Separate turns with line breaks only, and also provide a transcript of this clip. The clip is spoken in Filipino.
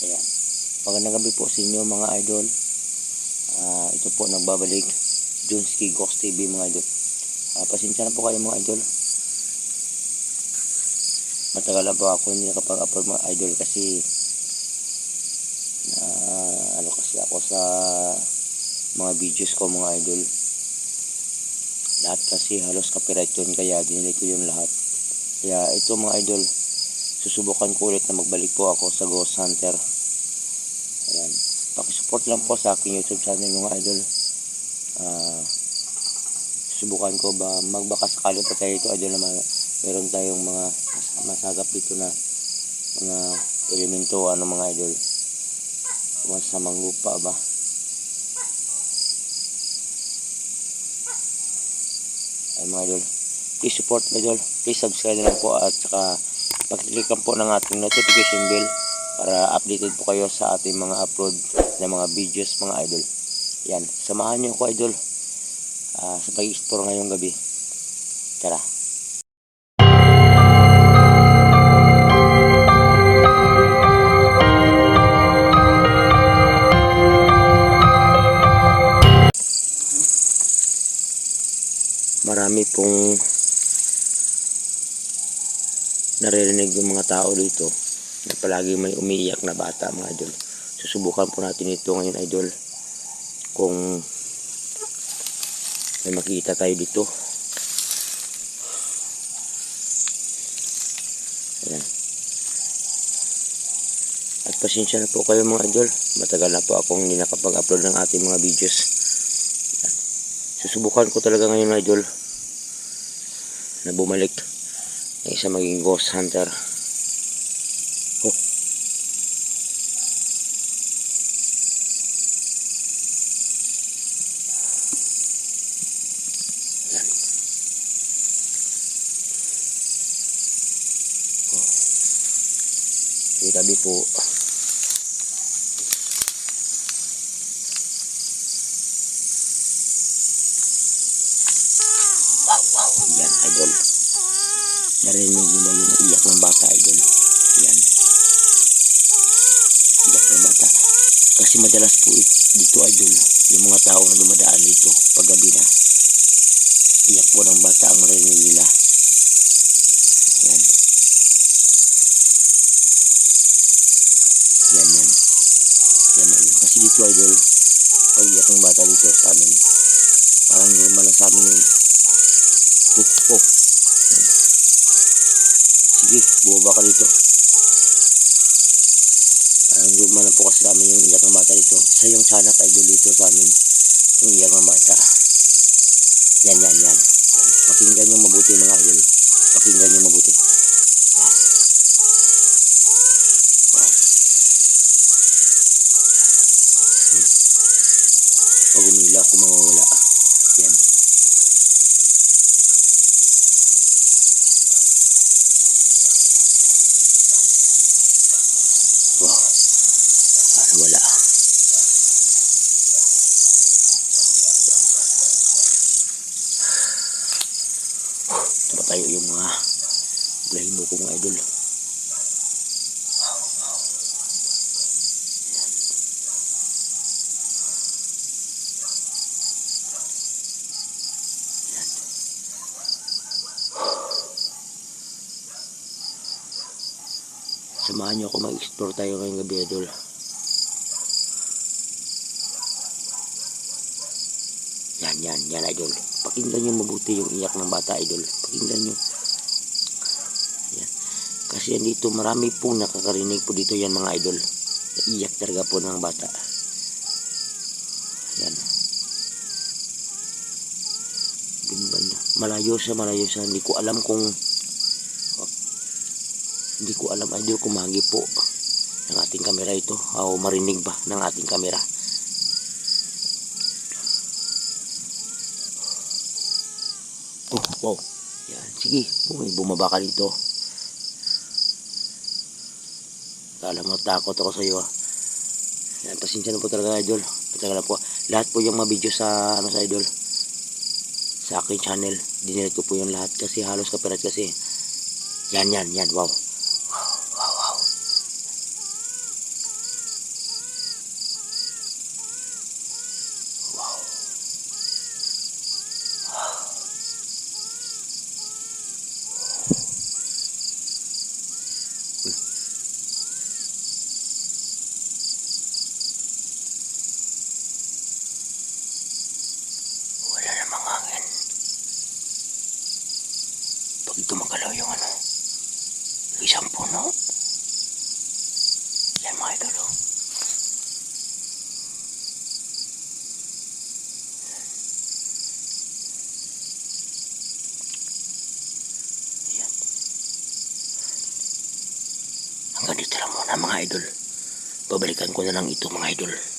Ayan. Magandang gabi po sa inyo mga idol. Ito po nagbabalik Junski Gox TV mga idol. Pasensya na po kayo mga idol. Matagal na po ako hindi nakapag-upload mga idol kasi kasi ako sa mga videos ko mga idol. Lahat kasi halos copyright yun kaya dinilete ko yung lahat. Kaya ito mga idol, susubukan ko ulit na magbalik po ako sa Ghost Hunter. Ayan. Pakisupport lang po sa aking YouTube channel mga idol. Subukan ko ba magbakasakali pa tayo ito idol naman. Meron tayong mga masagap dito na mga elemento mga idol. Masamang lupa ba. Ay mga idol, please support idol. Please subscribe na lang po at saka pag-click lang po ng ating notification bell para updated po kayo sa ating mga upload na mga videos mga idol. Yan, samahan nyo ako idol sa pag-explore ngayong gabi. Tara. Marami pong naririnig yung mga tao dito na palagi may umiiyak na bata mga idol. Susubukan po natin ito ngayon idol kung may makita tayo dito. Ayan. At pasensya na po kayo mga idol, matagal na po akong hindi nakapag-upload ng ating mga videos. Ayan. Susubukan ko talaga ngayon idol na bumalik na isa maging Ghost Hunter. Tabi po. Wow. Yan idol. Narinig nyo ba yung iyak ng bata idol? Yan. Iyak ng bata. Kasi madalas po dito idol, yung mga tao na dumadaan dito paggabi na, iyak po ng bata ang marinig nila. Yan. Yan. Kasi dito idol, pag iyak ng bata dito sa amin, parang normal lang sa amin yung puk. Yan. Sige, bumaba ka dito. Parang normal lang po kasi sa amin yung iyak ng bata dito. Sa yung sanak idol dito sa amin, yung iyak ng bata. Yan. Pakinggan nyo mabuti mga idol. Pakinggan nyo mabuti. Pag umiiyak ko mawawala. Yan. Wow. Wala. Tumatayo yung mga balahibo ko mga idol. Samahan nyo ako mag-explore tayo ngayong gabi idol. Yan idol. Pakinggan nyo mabuti yung iyak ng bata idol. Pakinggan nyo. Yan. Kasi yan dito marami pong nakakarinig po dito yan mga idol. Iyak talaga po ng bata. Yan. Malayo siya. Hindi ko alam idol kung mahagi po ng ating kamera ito o marinig ba ng ating kamera. Wow. Yan, sige, bumaba ka dito. Alam mo, takot ako sa iyo. Yan, pasensya na po talaga idol. Matagal na po. Lahat po yung mga video sa sa idol, sa aking channel, dinelete ko po yung lahat kasi halos copyright kasi. Yan. Wow. Pag gumagalaw yung ano, yung isang puno. Yan mga idol, oh. Yan. Hanggang dito lang muna mga idol. Babalikan ko na lang ito mga idol.